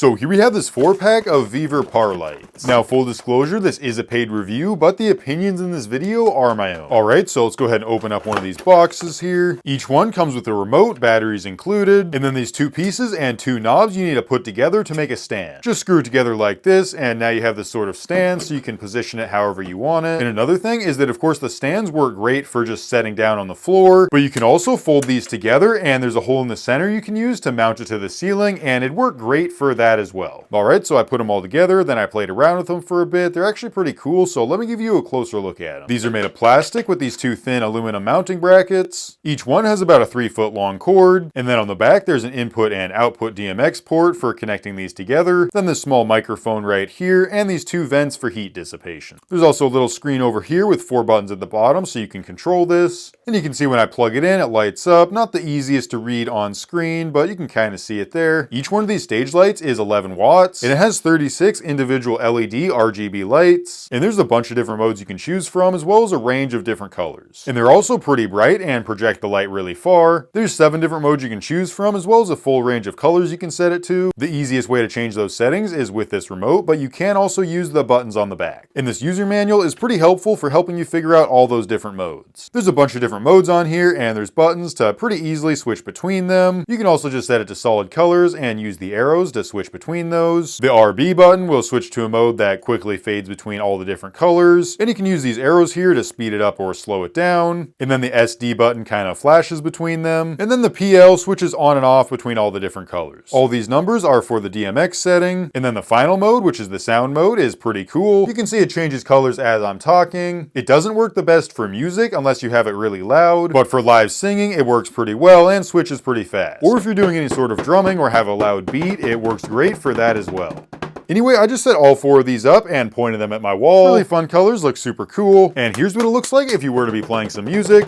So here we have this 4-pack of Viver Par lights. Now, full disclosure, this is a paid review, but the opinions in this video are my own. Alright, so let's go ahead and open up one of these boxes here. Each one comes with a remote, batteries included, and then these 2 pieces and 2 knobs you need to put together to make a stand. Just screw it together like this, and now you have this sort of stand so you can position it however you want it. And another thing is that, of course, the stands work great for just setting down on the floor, but you can also fold these together, and there's a hole in the center you can use to mount it to the ceiling, and it worked great for that as well. Alright, so I put them all together, then I played around with them for a bit. They're actually pretty cool, so let me give you a closer look at them. These are made of plastic with these 2 thin aluminum mounting brackets. Each one has about a 3-foot long cord, and then on the back there's an input and output DMX port for connecting these together, then this small microphone right here, and these 2 vents for heat dissipation. There's also a little screen over here with 4 buttons at the bottom so you can control this, and you can see when I plug it in, it lights up. Not the easiest to read on screen, but you can kind of see it there. Each one of these stage lights is 11 watts, and it has 36 individual LED RGB lights, and there's a bunch of different modes you can choose from, as well as a range of different colors. And they're also pretty bright and project the light really far. There's 7 different modes you can choose from, as well as a full range of colors you can set it to. The easiest way to change those settings is with this remote, but you can also use the buttons on the back. And this user manual is pretty helpful for helping you figure out all those different modes. There's a bunch of different modes on here, and there's buttons to pretty easily switch between them. You can also just set it to solid colors and use the arrows to switch between those. The RB button will switch to a mode that quickly fades between all the different colors, and you can use these arrows here to speed it up or slow it down. And then the SD button kind of flashes between them, and then the PL switches on and off between all the different colors. All these numbers are for the DMX setting, and then the final mode, which is the sound mode, is pretty cool. You can see it changes colors as I'm talking. It doesn't work the best for music unless you have it really loud, but for live singing it works pretty well and switches pretty fast. Or if you're doing any sort of drumming or have a loud beat, it works great for that as well. Anyway, I just set all 4 of these up and pointed them at my wall. Really fun colors, look super cool. And here's what it looks like if you were to be playing some music.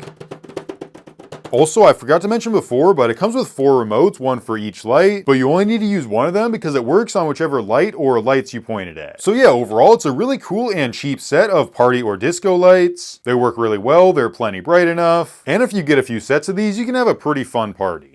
Also, I forgot to mention before, but it comes with 4 remotes, 1 for each light, but you only need to use one of them because it works on whichever light or lights you pointed at. So yeah, overall, it's a really cool and cheap set of party or disco lights. They work really well, they're plenty bright enough, and if you get a few sets of these, you can have a pretty fun party.